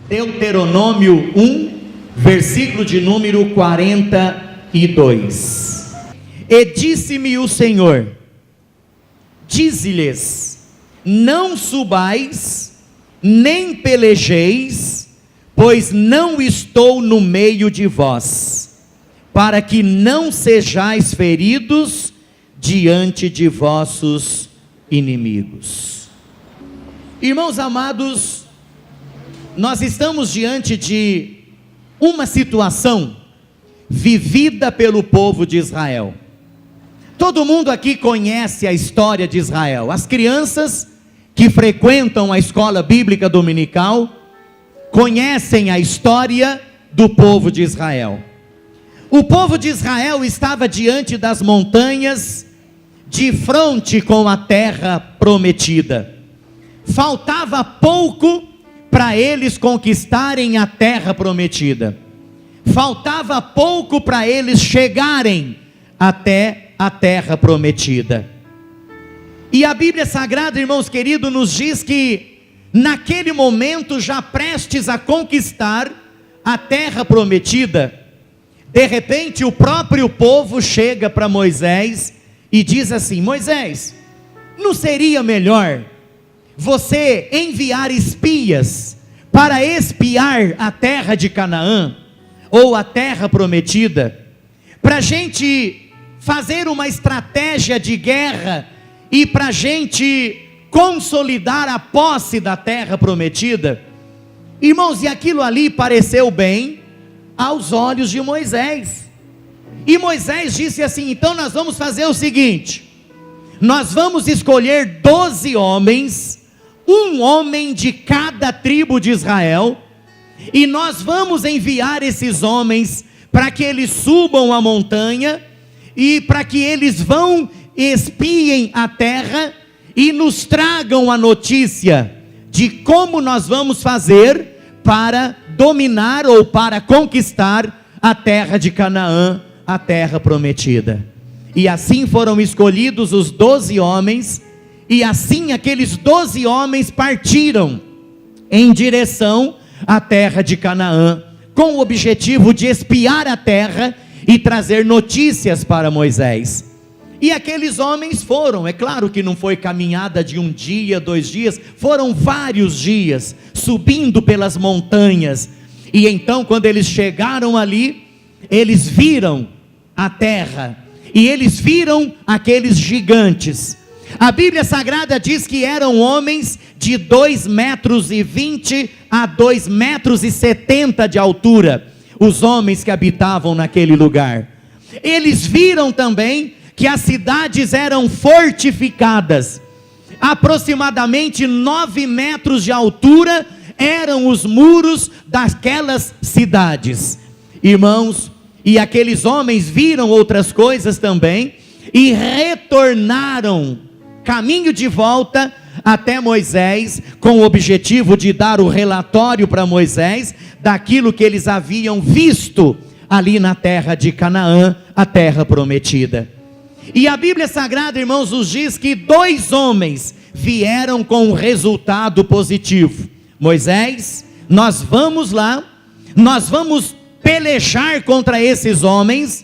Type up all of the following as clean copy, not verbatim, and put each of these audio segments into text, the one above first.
Deuteronômio 1, versículo de número 42. E disse-me o Senhor: dize-lhes, não subais, nem pelejeis, pois não estou no meio de vós, para que não sejais feridos diante de vossos inimigos. Irmãos amados, nós estamos diante de uma situação vivida pelo povo de Israel. Todo mundo aqui conhece a história de Israel. As crianças que frequentam a escola bíblica dominical conhecem a história do povo de Israel. O povo de Israel estava diante das montanhas, de frente com a terra prometida. Faltava pouco para eles conquistarem a terra prometida. Faltava pouco para eles chegarem até a terra prometida. E a Bíblia Sagrada, irmãos queridos, nos diz que naquele momento, já prestes a conquistar a terra prometida, de repente o próprio povo chega para Moisés e diz assim: Moisés, não seria melhor você enviar espias para espiar a terra de Canaã, ou a terra prometida, para a gente fazer uma estratégia de guerra, e para a gente consolidar a posse da terra prometida? Irmãos, e aquilo ali pareceu bem aos olhos de Moisés, e Moisés disse assim: então nós vamos fazer o seguinte, nós vamos escolher 12 homens, um homem de cada tribo de Israel, e nós vamos enviar esses homens para que eles subam a montanha, e para que eles vão espiem a terra, e nos tragam a notícia de como nós vamos fazer para dominar ou para conquistar a terra de Canaã, a terra prometida. E assim foram escolhidos os 12 homens, e assim aqueles 12 homens partiram em direção à terra de Canaã, com o objetivo de espiar a terra e trazer notícias para Moisés. E aqueles homens foram, é claro que não foi caminhada de um dia, 2 dias, foram vários dias, subindo pelas montanhas, e então quando eles chegaram ali, eles viram a terra, e eles viram aqueles gigantes. A Bíblia Sagrada diz que eram homens de 2,20 metros a 2,70 metros de altura, os homens que habitavam naquele lugar. Eles viram também que as cidades eram fortificadas, aproximadamente 9 metros de altura eram os muros daquelas cidades. Irmãos, e aqueles homens viram outras coisas também, e retornaram caminho de volta até Moisés, com o objetivo de dar o relatório para Moisés, daquilo que eles haviam visto ali na terra de Canaã, a terra prometida. E a Bíblia Sagrada, irmãos, nos diz que 2 homens vieram com um resultado positivo. Moisés, nós vamos lá, nós vamos pelejar contra esses homens,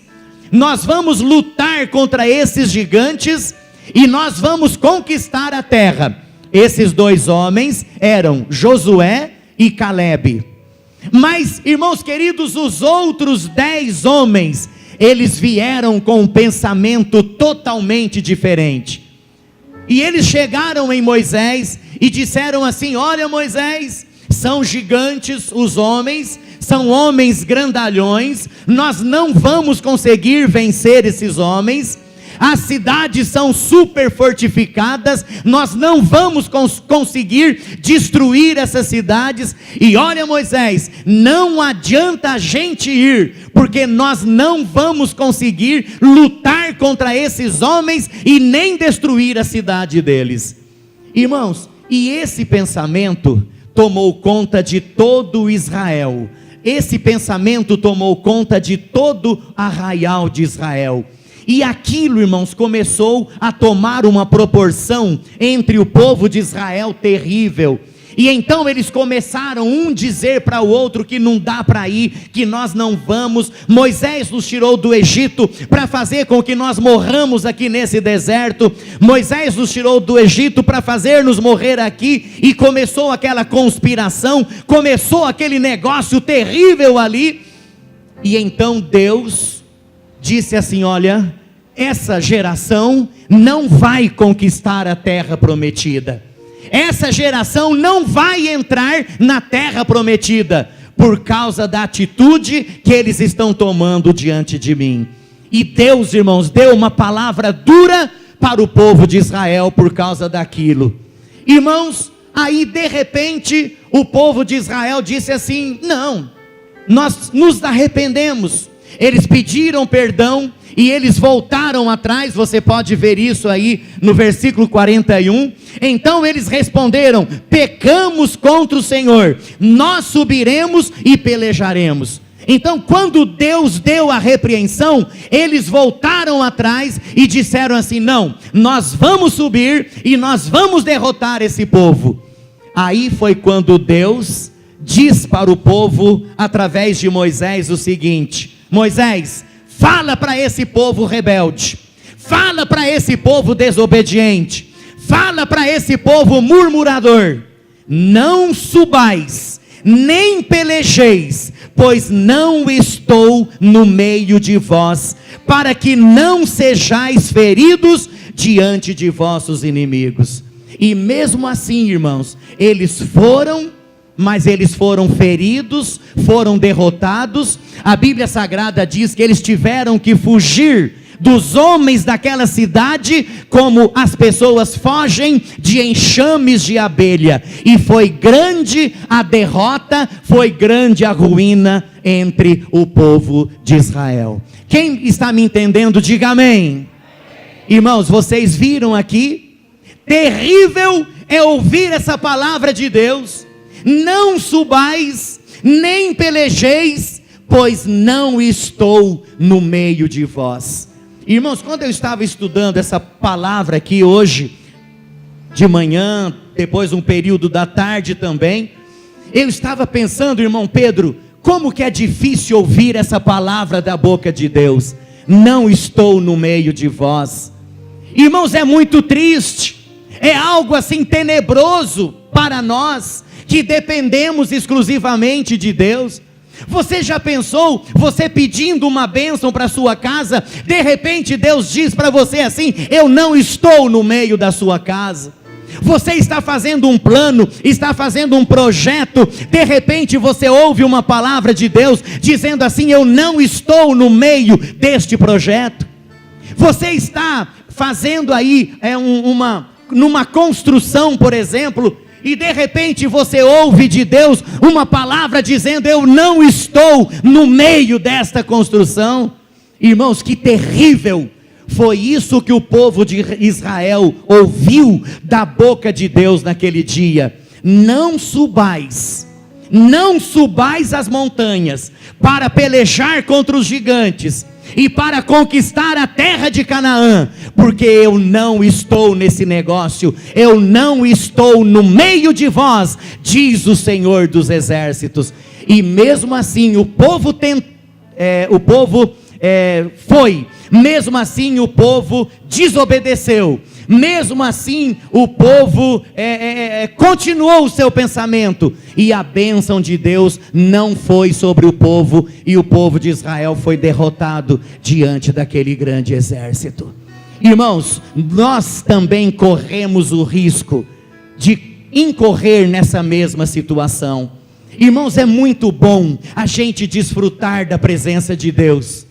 nós vamos lutar contra esses gigantes, e nós vamos conquistar a terra. Esses 2 homens eram Josué e Calebe. Mas, irmãos queridos, os outros 10 homens, eles vieram com um pensamento totalmente diferente. E eles chegaram em Moisés e disseram assim: olha Moisés, são gigantes os homens, são homens grandalhões, nós não vamos conseguir vencer esses homens, as cidades são super fortificadas, nós não vamos conseguir destruir essas cidades, e olha Moisés, não adianta a gente ir, porque nós não vamos conseguir lutar contra esses homens, e nem destruir a cidade deles. Irmãos, e esse pensamento tomou conta de todo Israel, esse pensamento tomou conta de todo arraial de Israel. E aquilo, irmãos, começou a tomar uma proporção entre o povo de Israel terrível. E então eles começaram um dizer para o outro que não dá para ir, que nós não vamos. Moisés nos tirou do Egito para fazer com que nós morramos aqui nesse deserto. Moisés nos tirou do Egito para fazer-nos morrer aqui. E começou aquela conspiração, começou aquele negócio terrível ali. E então Deus disse assim: olha, essa geração não vai conquistar a terra prometida. Essa geração não vai entrar na terra prometida, por causa da atitude que eles estão tomando diante de mim. E Deus, irmãos, deu uma palavra dura para o povo de Israel por causa daquilo. Irmãos, aí de repente, o povo de Israel disse assim: não, nós nos arrependemos. Eles pediram perdão e eles voltaram atrás. Você pode ver isso aí no versículo 41. Então eles responderam: pecamos contra o Senhor, nós subiremos e pelejaremos. Então quando Deus deu a repreensão, eles voltaram atrás e disseram assim: não, nós vamos subir e nós vamos derrotar esse povo. Aí foi quando Deus diz para o povo, através de Moisés, o seguinte: Moisés, fala para esse povo rebelde, fala para esse povo desobediente, fala para esse povo murmurador: não subais, nem pelejeis, pois não estou no meio de vós, para que não sejais feridos diante de vossos inimigos. E mesmo assim, irmãos, eles foram, mas eles foram feridos, foram derrotados. A Bíblia Sagrada diz que eles tiveram que fugir dos homens daquela cidade, como as pessoas fogem de enxames de abelha. E foi grande a derrota, foi grande a ruína entre o povo de Israel. Quem está me entendendo, diga amém. Irmãos, vocês viram aqui? Terrível é ouvir essa palavra de Deus: não subais, nem pelejeis, pois não estou no meio de vós. Irmãos, quando eu estava estudando essa palavra aqui hoje, de manhã, depois um período da tarde também, eu estava pensando, irmão Pedro, como que é difícil ouvir essa palavra da boca de Deus: não estou no meio de vós. Irmãos, é muito triste, é algo assim tenebroso para nós, que dependemos exclusivamente de Deus. Você já pensou, você pedindo uma bênção para sua casa, de repente Deus diz para você assim: eu não estou no meio da sua casa. Você está fazendo um plano, está fazendo um projeto, de repente você ouve uma palavra de Deus dizendo assim: eu não estou no meio deste projeto. Você está fazendo aí numa construção, por exemplo, e de repente você ouve de Deus uma palavra dizendo: eu não estou no meio desta construção. Irmãos, que terrível! Foi isso que o povo de Israel ouviu da boca de Deus naquele dia: não subais, não subais as montanhas para pelejar contra os gigantes e para conquistar a terra de Canaã, porque eu não estou nesse negócio, eu não estou no meio de vós, diz o Senhor dos exércitos. E mesmo assim o povo foi, mesmo assim o povo desobedeceu, mesmo assim o povo continuou o seu pensamento, e a bênção de Deus não foi sobre o povo, e o povo de Israel foi derrotado diante daquele grande exército. Irmãos, nós também corremos o risco de incorrer nessa mesma situação. Irmãos, é muito bom a gente desfrutar da presença de Deus.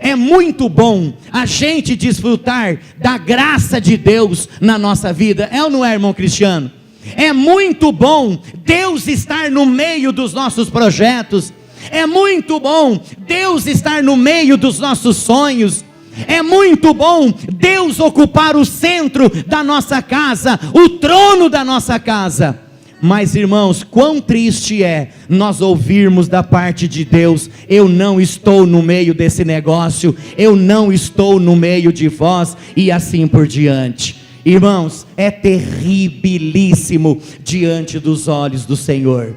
É muito bom a gente desfrutar da graça de Deus na nossa vida. É ou não é, irmão Cristiano? É muito bom Deus estar no meio dos nossos projetos. É muito bom Deus estar no meio dos nossos sonhos. É muito bom Deus ocupar o centro da nossa casa, o trono da nossa casa. Mas, irmãos, quão triste é nós ouvirmos da parte de Deus: eu não estou no meio desse negócio, eu não estou no meio de vós, e assim por diante. Irmãos, é terribilíssimo diante dos olhos do Senhor.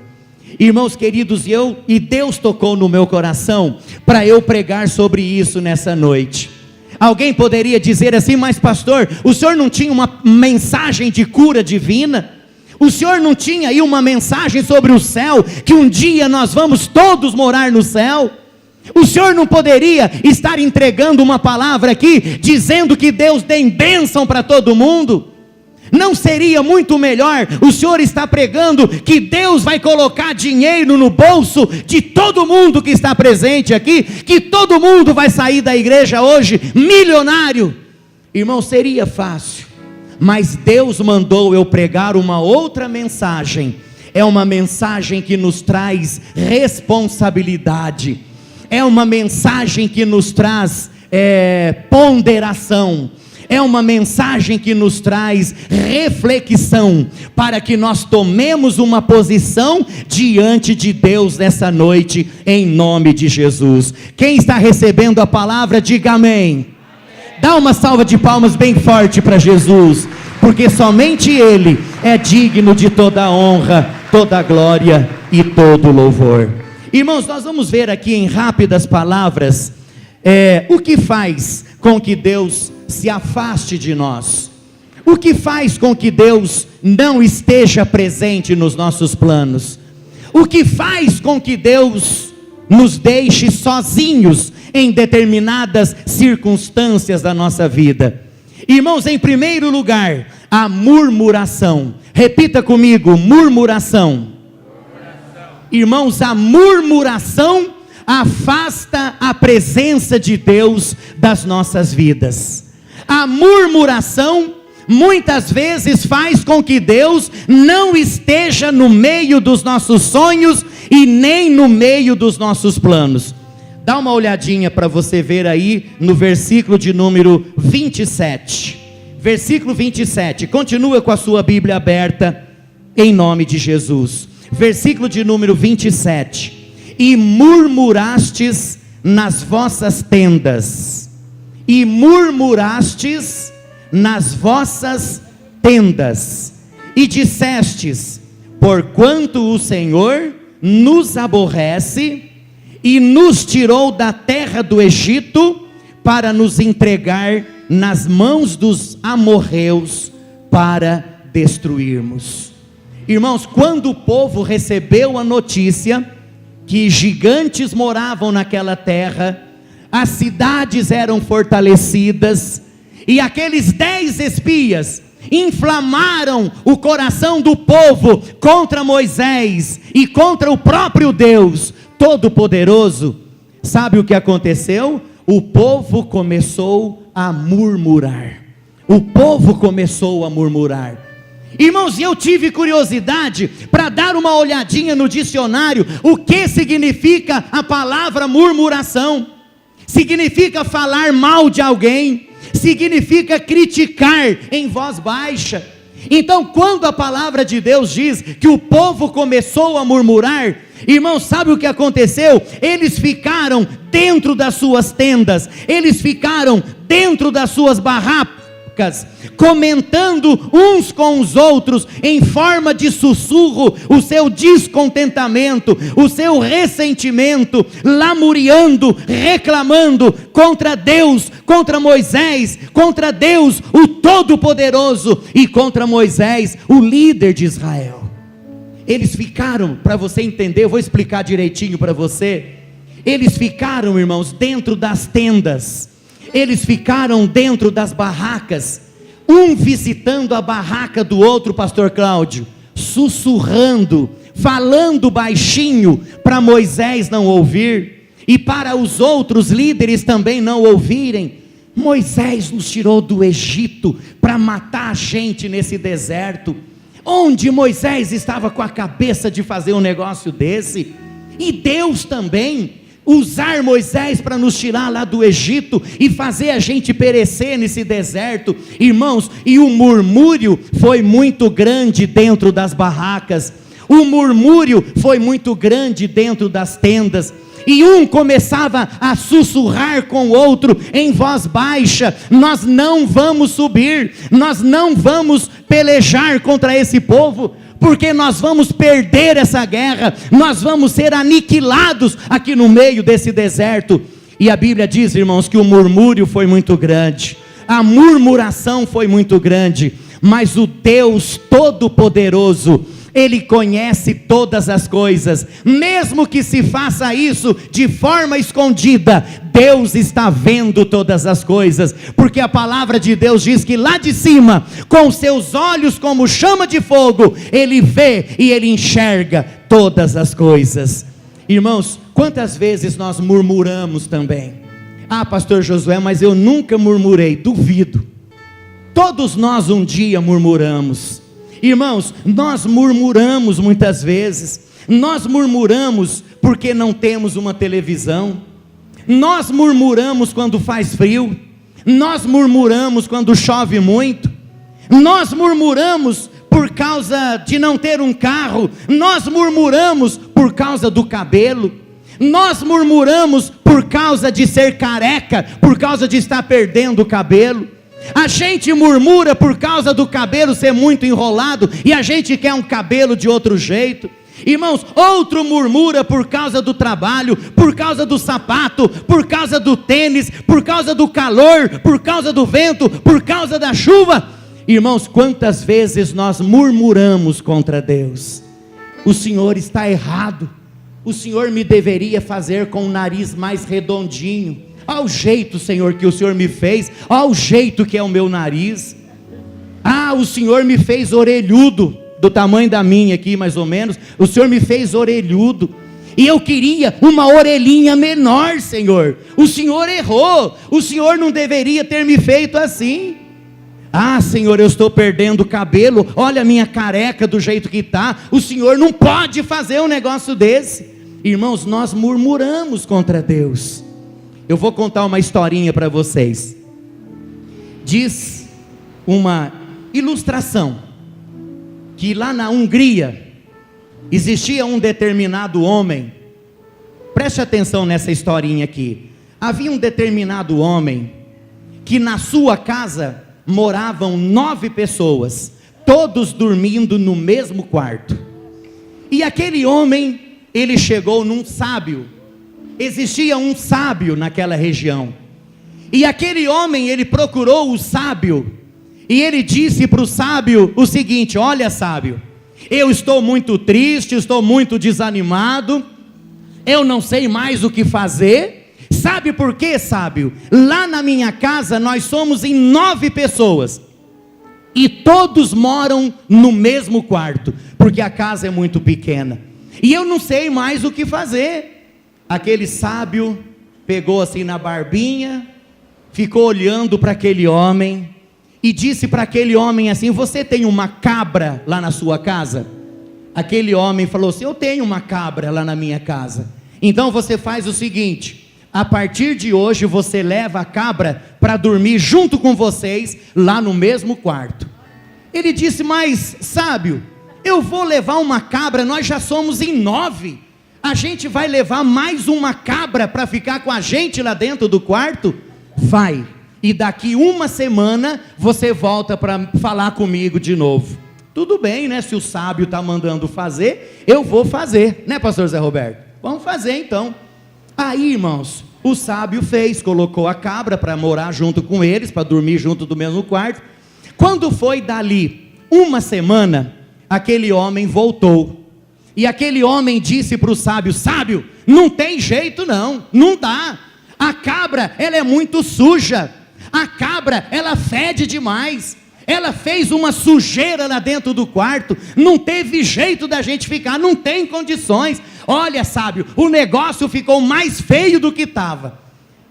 Irmãos queridos, e Deus tocou no meu coração para eu pregar sobre isso nessa noite. Alguém poderia dizer assim: mas pastor, o senhor não tinha uma mensagem de cura divina? O senhor não tinha aí uma mensagem sobre o céu, que um dia nós vamos todos morar no céu? O senhor não poderia estar entregando uma palavra aqui, dizendo que Deus tem bênção para todo mundo? Não seria muito melhor o senhor estar pregando que Deus vai colocar dinheiro no bolso de todo mundo que está presente aqui, que todo mundo vai sair da igreja hoje milionário? Irmão, seria fácil, mas Deus mandou eu pregar uma outra mensagem. É uma mensagem que nos traz responsabilidade, é uma mensagem que nos traz ponderação, é uma mensagem que nos traz reflexão, para que nós tomemos uma posição diante de Deus nessa noite, em nome de Jesus. Quem está recebendo a palavra, diga amém. Dá uma salva de palmas bem forte para Jesus, porque somente Ele é digno de toda a honra, toda a glória e todo o louvor. Irmãos, nós vamos ver aqui em rápidas palavras, o que faz com que Deus se afaste de nós, o que faz com que Deus não esteja presente nos nossos planos, o que faz com que Deus nos deixe sozinhos em determinadas circunstâncias da nossa vida. Irmãos, em primeiro lugar, a murmuração. Repita comigo: murmuração. Irmãos, a murmuração afasta a presença de Deus das nossas vidas. A murmuração muitas vezes faz com que Deus não esteja no meio dos nossos sonhos e nem no meio dos nossos planos. Dá uma olhadinha para você ver aí no versículo de número 27. Versículo 27, continua com a sua Bíblia aberta, em nome de Jesus. Versículo de número 27. E murmurastes nas vossas tendas. E murmurastes nas vossas tendas. E dissestes: porquanto o Senhor nos aborrece e nos tirou da terra do Egito para nos entregar nas mãos dos amorreus para destruirmos. Irmãos, quando o povo recebeu a notícia que gigantes moravam naquela terra, as cidades eram fortalecidas, e aqueles 10 espias inflamaram o coração do povo contra Moisés e contra o próprio Deus Todo-Poderoso, sabe o que aconteceu? O povo começou a murmurar. O povo começou a murmurar. Irmãos, eu tive curiosidade para dar uma olhadinha no dicionário, o que significa a palavra murmuração. Significa falar mal de alguém, significa criticar em voz baixa. Então, quando a palavra de Deus diz que o povo começou a murmurar, irmãos, sabe o que aconteceu? Eles ficaram dentro das suas tendas, eles ficaram dentro das suas barracas, comentando uns com os outros, em forma de sussurro, o seu descontentamento, o seu ressentimento, lamuriando, reclamando contra Deus, contra Moisés, contra Deus, o Todo-Poderoso, e contra Moisés, o líder de Israel. Eles ficaram, para você entender, eu vou explicar direitinho para você. Eles ficaram, irmãos, dentro das tendas. Eles ficaram dentro das barracas, um visitando a barraca do outro, pastor Cláudio, sussurrando, falando baixinho, para Moisés não ouvir, e para os outros líderes também não ouvirem. Moisés nos tirou do Egito, para matar a gente nesse deserto. Onde Moisés estava com a cabeça de fazer um negócio desse? E Deus também usar Moisés para nos tirar lá do Egito e fazer a gente perecer nesse deserto, irmãos. E o murmúrio foi muito grande dentro das barracas. o murmúrio foi muito grande dentro das tendas. E um começava a sussurrar com o outro em voz baixa: nós não vamos subir, nós não vamos pelejar contra esse povo, porque nós vamos perder essa guerra, nós vamos ser aniquilados aqui no meio desse deserto. E a Bíblia diz, irmãos, que o murmúrio foi muito grande, a murmuração foi muito grande, mas o Deus Todo-Poderoso, Ele conhece todas as coisas, mesmo que se faça isso de forma escondida, Deus está vendo todas as coisas, porque a palavra de Deus diz que lá de cima, com seus olhos como chama de fogo, Ele vê e Ele enxerga todas as coisas. Irmãos, quantas vezes nós murmuramos também? Ah, pastor Josué, mas eu nunca murmurei. Duvido. Todos nós um dia murmuramos. Irmãos, nós murmuramos muitas vezes. Nós murmuramos porque não temos uma televisão. Nós murmuramos quando faz frio. Nós murmuramos quando chove muito. Nós murmuramos por causa de não ter um carro. Nós murmuramos por causa do cabelo. Nós murmuramos por causa de ser careca, por causa de estar perdendo o cabelo. A gente murmura por causa do cabelo ser muito enrolado e a gente quer um cabelo de outro jeito. Irmãos, outro murmura por causa do trabalho, por causa do sapato, por causa do tênis, por causa do calor, por causa do vento, por causa da chuva. Irmãos, quantas vezes nós murmuramos contra Deus? O Senhor está errado, o Senhor me deveria fazer com o nariz mais redondinho. Olha o jeito, Senhor, que o Senhor me fez, olha o jeito que é o meu nariz. Ah, o Senhor me fez orelhudo, do tamanho da minha aqui mais ou menos, o Senhor me fez orelhudo, e eu queria uma orelhinha menor, Senhor. O Senhor errou, o Senhor não deveria ter me feito assim. Ah, Senhor, eu estou perdendo o cabelo, olha a minha careca do jeito que está, o Senhor não pode fazer um negócio desse. Irmãos, nós murmuramos contra Deus. Eu vou contar uma historinha para vocês. Diz uma ilustração que lá na Hungria existia um determinado homem. Preste atenção nessa historinha aqui. Havia um determinado homem que na sua casa moravam 9 pessoas, todos dormindo no mesmo quarto. E aquele homem, ele chegou num sábio. Existia um sábio naquela região, e aquele homem, ele procurou o sábio, e ele disse para o sábio o seguinte: olha, sábio, eu estou muito triste, estou muito desanimado, eu não sei mais o que fazer. Sabe por quê, sábio? Lá na minha casa nós somos em 9 pessoas, e todos moram no mesmo quarto, porque a casa é muito pequena, e eu não sei mais o que fazer. Aquele sábio pegou assim na barbinha, ficou olhando para aquele homem, e disse para aquele homem assim: você tem uma cabra lá na sua casa? Aquele homem falou assim: eu tenho uma cabra lá na minha casa. Então você faz o seguinte: a partir de hoje você leva a cabra para dormir junto com vocês lá no mesmo quarto. Ele disse: mas sábio, eu vou levar uma cabra, nós já somos em 9, a gente vai levar mais uma cabra para ficar com a gente lá dentro do quarto? Vai, e daqui uma semana você volta para falar comigo de novo. Tudo bem, né? Se o sábio está mandando fazer, eu vou fazer, né, pastor Zé Roberto? Vamos fazer então. Aí, irmãos, o sábio fez, colocou a cabra para morar junto com eles, para dormir junto do mesmo quarto. Quando foi dali uma semana, aquele homem voltou. E aquele homem disse para o sábio: sábio, não tem jeito não, não dá. A cabra, ela é muito suja. A cabra, ela fede demais. Ela fez uma sujeira lá dentro do quarto. Não teve jeito da gente ficar, não tem condições. Olha, sábio, o negócio ficou mais feio do que estava.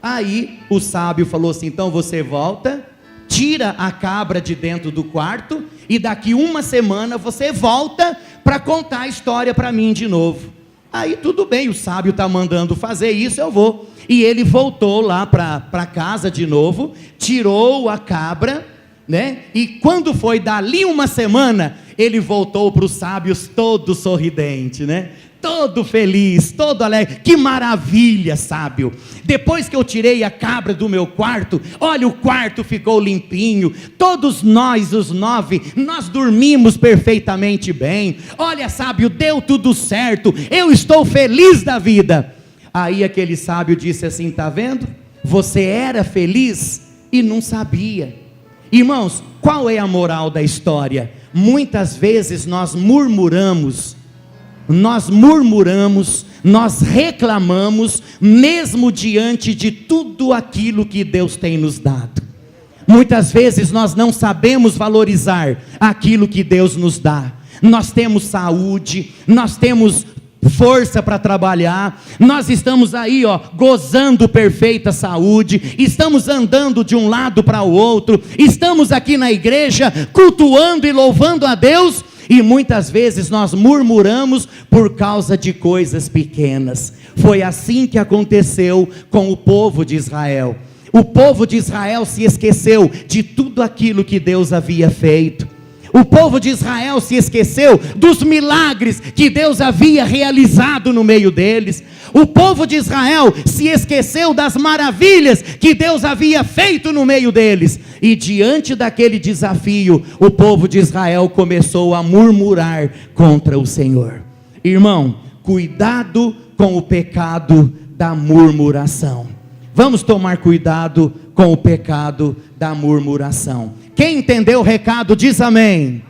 Aí o sábio falou assim: então você volta, tira a cabra de dentro do quarto, e daqui uma semana você volta para contar a história para mim de novo. Aí tudo bem, o sábio está mandando fazer isso, eu vou. E ele voltou lá para casa de novo, tirou a cabra, né? E quando foi dali uma semana, ele voltou para os sábios todo sorridente, né? Todo feliz, todo alegre. Que maravilha, sábio! Depois que eu tirei a cabra do meu quarto, olha, o quarto ficou limpinho. Todos nós, os 9, nós dormimos perfeitamente bem. Olha, sábio, deu tudo certo. Eu estou feliz da vida. Aí aquele sábio disse assim: tá vendo? Você era feliz e não sabia. Irmãos, qual é a moral da história? Muitas vezes nós murmuramos, nós reclamamos, mesmo diante de tudo aquilo que Deus tem nos dado. Muitas vezes nós não sabemos valorizar aquilo que Deus nos dá. Nós temos saúde, nós temos força para trabalhar, nós estamos aí, gozando perfeita saúde, estamos andando de um lado para o outro, estamos aqui na igreja, cultuando e louvando a Deus, e muitas vezes nós murmuramos por causa de coisas pequenas. Foi assim que aconteceu com o povo de Israel. O povo de Israel se esqueceu de tudo aquilo que Deus havia feito. O povo de Israel se esqueceu dos milagres que Deus havia realizado no meio deles. O povo de Israel se esqueceu das maravilhas que Deus havia feito no meio deles. E diante daquele desafio, o povo de Israel começou a murmurar contra o Senhor. Irmão, cuidado com o pecado da murmuração. Vamos tomar cuidado com o pecado da murmuração. Quem entendeu o recado diz amém.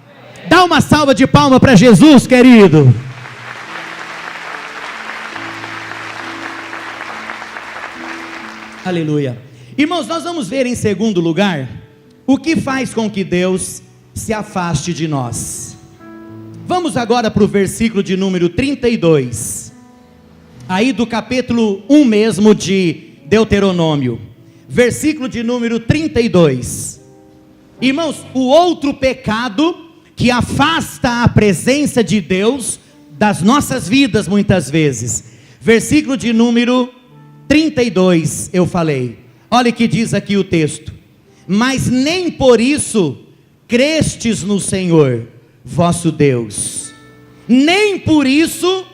Dá uma salva de palmas para Jesus, querido. Aleluia. Irmãos, nós vamos ver em segundo lugar o que faz com que Deus se afaste de nós. Vamos agora para o versículo de número 32, aí do capítulo 1 mesmo de Deuteronômio, versículo de número 32. Irmãos, o outro pecado que afasta a presença de Deus das nossas vidas muitas vezes, versículo de número 32, eu falei, olha o que diz aqui o texto: mas nem por isso crestes no Senhor, vosso Deus, nem por isso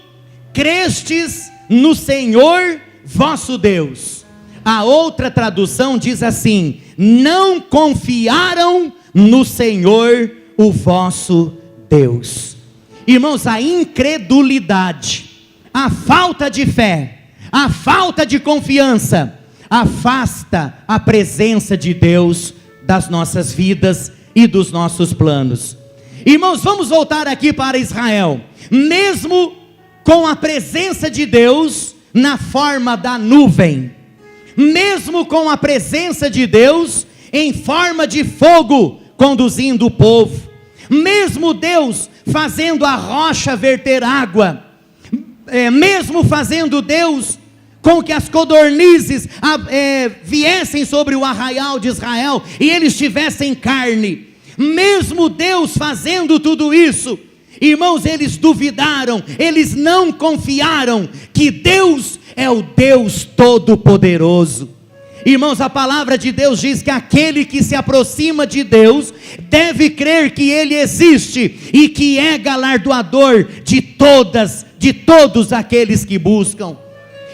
crestes no Senhor, vosso Deus. A outra tradução diz assim: não confiaram no Senhor, o vosso Deus. Irmãos, a incredulidade, a falta de fé, a falta de confiança, afasta a presença de Deus das nossas vidas e dos nossos planos. Irmãos, vamos voltar aqui para Israel. Mesmo com a presença de Deus na forma da nuvem, mesmo com a presença de Deus em forma de fogo conduzindo o povo, mesmo Deus fazendo a rocha verter água, mesmo fazendo Deus com que as codornizes viessem sobre o arraial de Israel e eles tivessem carne, mesmo Deus fazendo tudo isso, irmãos, eles duvidaram, eles não confiaram que Deus é o Deus Todo-Poderoso. Irmãos, a palavra de Deus diz que aquele que se aproxima de Deus deve crer que Ele existe e que é galardoador de todos aqueles que buscam.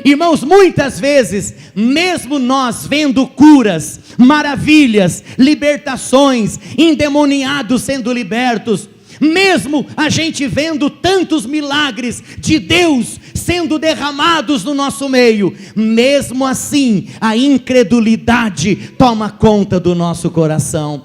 Irmãos, muitas vezes, mesmo nós vendo curas, maravilhas, libertações, endemoniados sendo libertos, mesmo a gente vendo tantos milagres de Deus sendo derramados no nosso meio, mesmo assim, a incredulidade toma conta do nosso coração.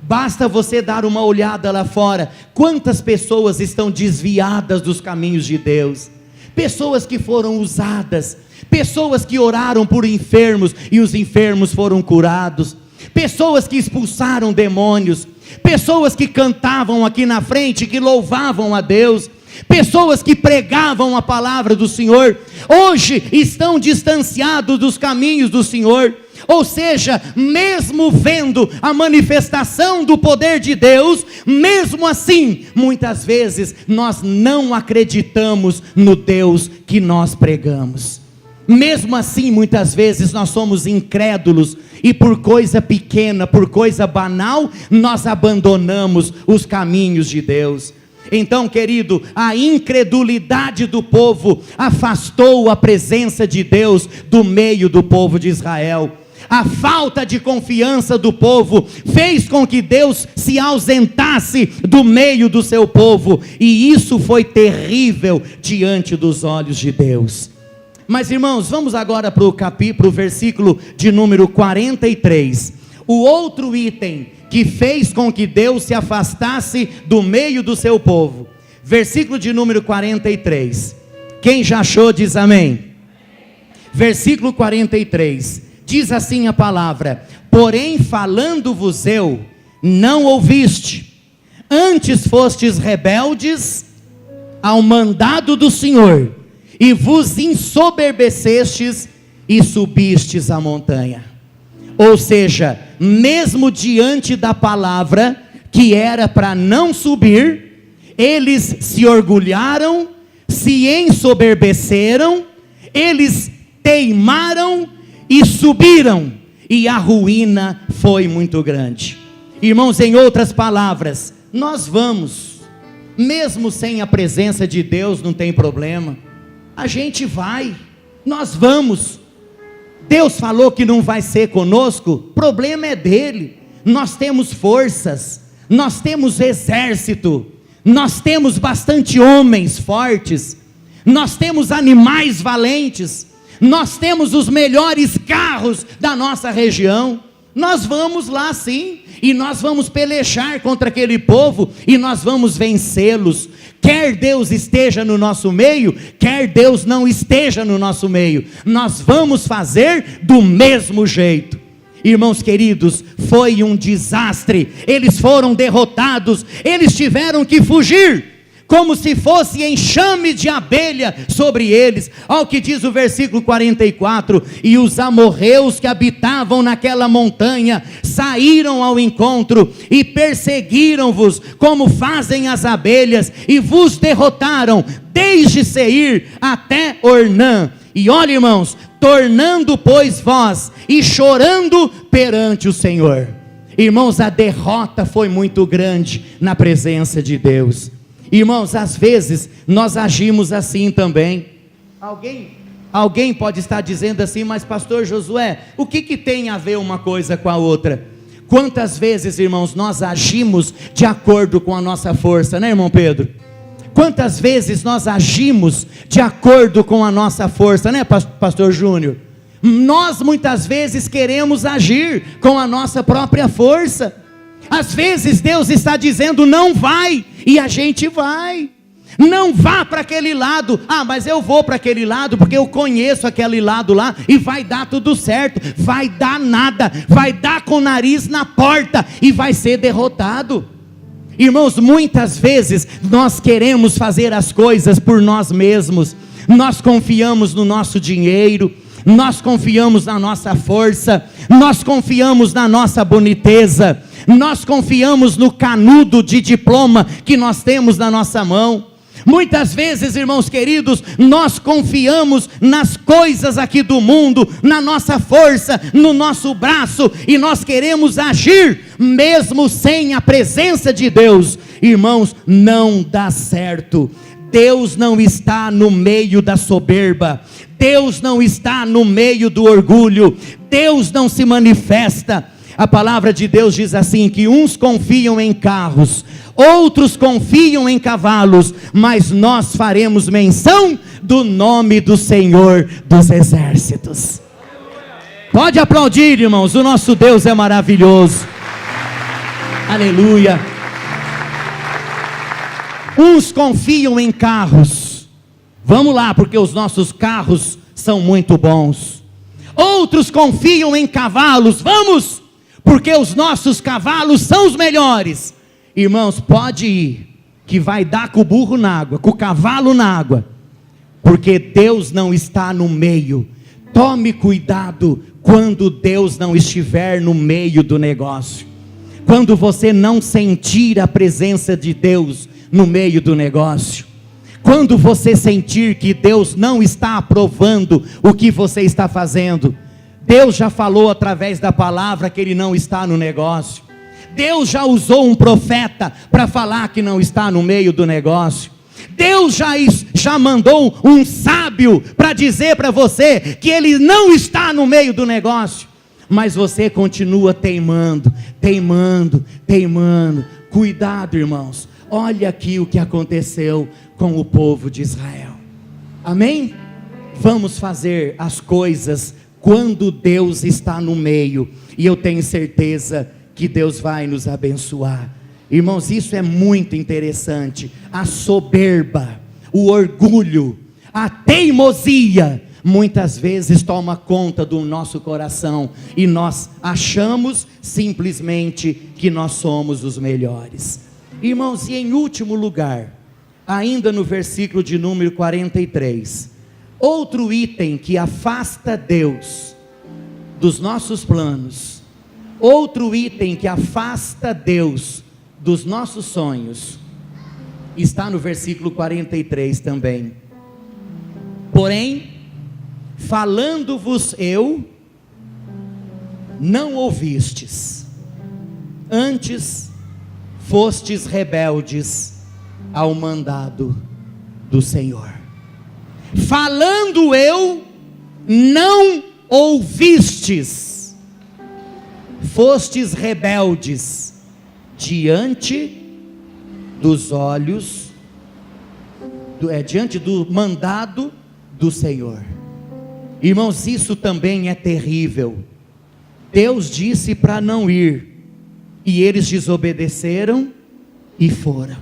Basta você dar uma olhada lá fora, quantas pessoas estão desviadas dos caminhos de Deus, pessoas que foram usadas, pessoas que oraram por enfermos e os enfermos foram curados, pessoas que expulsaram demônios, pessoas que cantavam aqui na frente, que louvavam a Deus, pessoas que pregavam a palavra do Senhor, hoje estão distanciados dos caminhos do Senhor. Ou seja, mesmo vendo a manifestação do poder de Deus, mesmo assim, muitas vezes nós não acreditamos no Deus que nós pregamos. Mesmo assim, muitas vezes nós somos incrédulos e por coisa pequena, por coisa banal, nós abandonamos os caminhos de Deus. Então, querido, a incredulidade do povo afastou a presença de Deus do meio do povo de Israel. A falta de confiança do povo fez com que Deus se ausentasse do meio do seu povo, e isso foi terrível diante dos olhos de Deus. Mas, irmãos, vamos agora para o versículo de número 43. O outro item que fez com que Deus se afastasse do meio do seu povo. Versículo de número 43. Quem já achou diz amém. Versículo 43. Diz assim a palavra: porém falando-vos eu, não ouviste, antes fostes rebeldes ao mandado do Senhor, e vos ensoberbecestes e subistes a montanha. Ou seja, mesmo diante da palavra, que era para não subir, eles se orgulharam, se ensoberbeceram, eles teimaram e subiram, e a ruína foi muito grande. Irmãos, em outras palavras, nós vamos, mesmo sem a presença de Deus, não tem problema, a gente vai, nós vamos. Deus falou que não vai ser conosco, problema é dele. Nós temos forças, nós temos exército, nós temos bastante homens fortes, nós temos animais valentes, nós temos os melhores carros da nossa região. Nós vamos lá sim, e nós vamos pelejar contra aquele povo, e nós vamos vencê-los. Quer Deus esteja no nosso meio, quer Deus não esteja no nosso meio, nós vamos fazer do mesmo jeito. Irmãos queridos, foi um desastre, eles foram derrotados, eles tiveram que fugir, como se fosse enxame de abelha sobre eles. Olha o que diz o versículo 44, e os amorreus que habitavam naquela montanha, saíram ao encontro, e perseguiram-vos, como fazem as abelhas, e vos derrotaram, desde Seir até Ornã. E olha, irmãos, tornando pois vós, e chorando perante o Senhor. Irmãos, a derrota foi muito grande na presença de Deus. Irmãos, às vezes nós agimos assim também. Alguém pode estar dizendo assim: mas pastor Josué, o que tem a ver uma coisa com a outra? Quantas vezes, irmãos, nós agimos de acordo com a nossa força, né, irmão Pedro? Quantas vezes nós agimos de acordo com a nossa força, né, pastor Júnior? Nós muitas vezes queremos agir com a nossa própria força. Às vezes Deus está dizendo não vai, e a gente vai. Não vá para aquele lado. Ah, mas eu vou para aquele lado porque eu conheço aquele lado lá e vai dar tudo certo. Vai dar nada, vai dar com o nariz na porta e vai ser derrotado. Irmãos, muitas vezes nós queremos fazer as coisas por nós mesmos. Nós confiamos no nosso dinheiro, nós confiamos na nossa força, nós confiamos na nossa boniteza, nós confiamos no canudo de diploma que nós temos na nossa mão. Muitas vezes, irmãos queridos, nós confiamos nas coisas aqui do mundo, na nossa força, no nosso braço, e nós queremos agir mesmo sem a presença de Deus. Irmãos, não dá certo. Deus não está no meio da soberba, Deus não está no meio do orgulho, Deus não se manifesta. A palavra de Deus diz assim, que uns confiam em carros, outros confiam em cavalos, mas nós faremos menção do nome do Senhor dos Exércitos. Pode aplaudir, irmãos, o nosso Deus é maravilhoso. Aleluia. Uns confiam em carros, vamos lá, porque os nossos carros são muito bons. Outros confiam em cavalos, vamos, porque os nossos cavalos são os melhores. Irmãos, pode ir, que vai dar com o burro na água, com o cavalo na água, porque Deus não está no meio. Tome cuidado quando Deus não estiver no meio do negócio, quando você não sentir a presença de Deus no meio do negócio, Quando você sentir que Deus não está aprovando o que você está fazendo, Deus já falou através da palavra que Ele não está no negócio. Deus já usou um profeta para falar que não está no meio do negócio. Deus já mandou um sábio para dizer para você que Ele não está no meio do negócio. Mas você continua teimando. Cuidado, irmãos. Olha aqui o que aconteceu com o povo de Israel. Amém? Vamos fazer as coisas quando Deus está no meio, e eu tenho certeza que Deus vai nos abençoar. Irmãos, isso é muito interessante. A soberba, o orgulho, a teimosia, muitas vezes toma conta do nosso coração, e nós achamos simplesmente que nós somos os melhores. Irmãos, e em último lugar, ainda no versículo de número 43, outro item que afasta Deus dos nossos planos, outro item que afasta Deus dos nossos sonhos, está no versículo 43 também. Porém, falando-vos eu, não ouvistes, antes fostes rebeldes ao mandado do Senhor. Falando eu, não ouvistes, fostes rebeldes diante dos olhos, diante do mandado do Senhor. Irmãos, isso também é terrível. Deus disse para não ir, e eles desobedeceram e foram.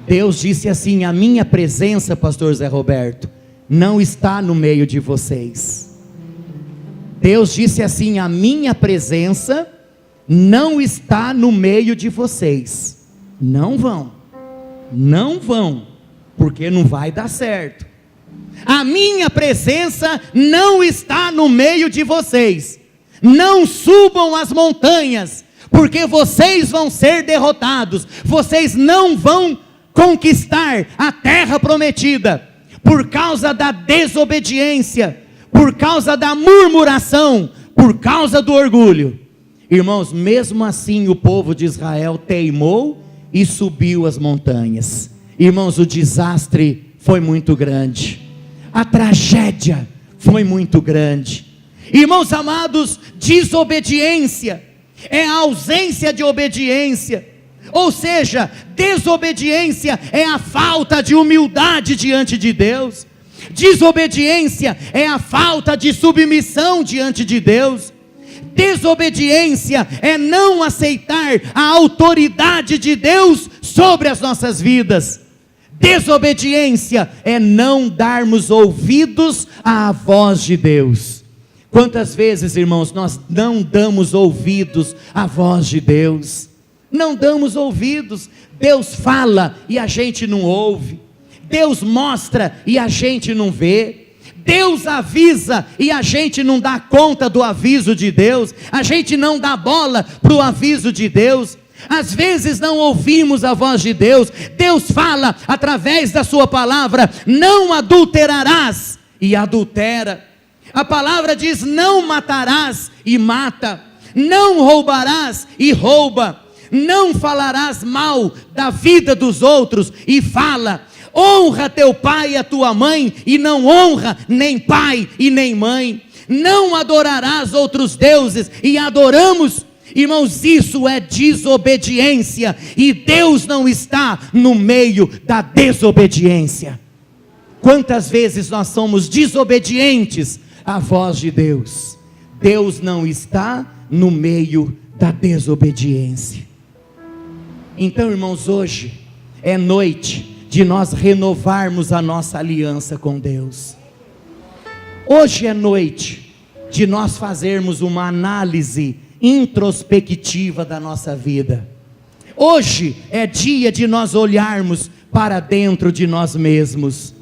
Deus disse assim: a minha presença, pastor Zé Roberto, não está no meio de vocês. Deus disse assim: a minha presença não está no meio de vocês. Não vão, porque não vai dar certo. A minha presença não está no meio de vocês. Não subam as montanhas, porque vocês vão ser derrotados. Vocês não vão conquistar a terra prometida, por causa da desobediência, por causa da murmuração, por causa do orgulho. Irmãos, mesmo assim o povo de Israel teimou e subiu as montanhas. Irmãos, o desastre foi muito grande, a tragédia foi muito grande. Irmãos amados, desobediência é a ausência de obediência. Ou seja, desobediência é a falta de humildade diante de Deus. Desobediência é a falta de submissão diante de Deus. Desobediência é não aceitar a autoridade de Deus sobre as nossas vidas. Desobediência é não darmos ouvidos à voz de Deus. Quantas vezes, irmãos, nós não damos ouvidos à voz de Deus? Não damos ouvidos. Deus fala e a gente não ouve. Deus mostra e a gente não vê. Deus avisa e a gente não dá conta do aviso de Deus. A gente não dá bola para o aviso de Deus. Às vezes não ouvimos a voz de Deus. Deus fala através da sua palavra: não adulterarás, e adultera. A palavra diz: não matarás, e mata. Não roubarás, e rouba. Não falarás mal da vida dos outros, e fala. Honra teu pai e a tua mãe, e não honra nem pai e nem mãe. Não adorarás outros deuses, e adoramos. Irmãos, isso é desobediência, e Deus não está no meio da desobediência. Quantas vezes nós somos desobedientes à voz de Deus? Deus não está no meio da desobediência. Então, irmãos, hoje é noite de nós renovarmos a nossa aliança com Deus. Hoje é noite de nós fazermos uma análise introspectiva da nossa vida. Hoje é dia de nós olharmos para dentro de nós mesmos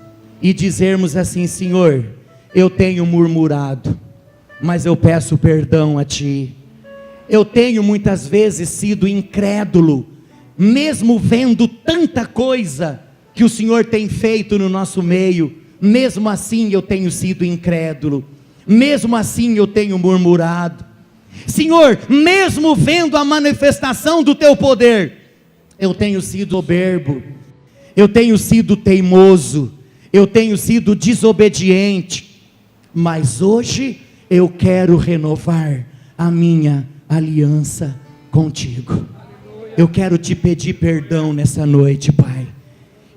e dizermos assim: Senhor, eu tenho murmurado, mas eu peço perdão a Ti. Eu tenho muitas vezes sido incrédulo, mesmo vendo tanta coisa que o Senhor tem feito no nosso meio, mesmo assim eu tenho sido incrédulo, mesmo assim eu tenho murmurado. Senhor, mesmo vendo a manifestação do teu poder, eu tenho sido soberbo, eu tenho sido teimoso, eu tenho sido desobediente, mas hoje eu quero renovar a minha aliança contigo. Eu quero te pedir perdão nessa noite, Pai,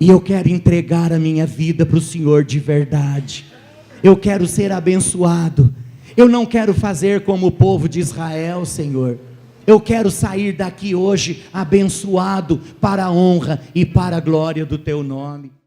e eu quero entregar a minha vida para o Senhor de verdade. Eu quero ser abençoado. Eu não quero fazer como o povo de Israel, Senhor. Eu quero sair daqui hoje abençoado para a honra e para a glória do teu nome.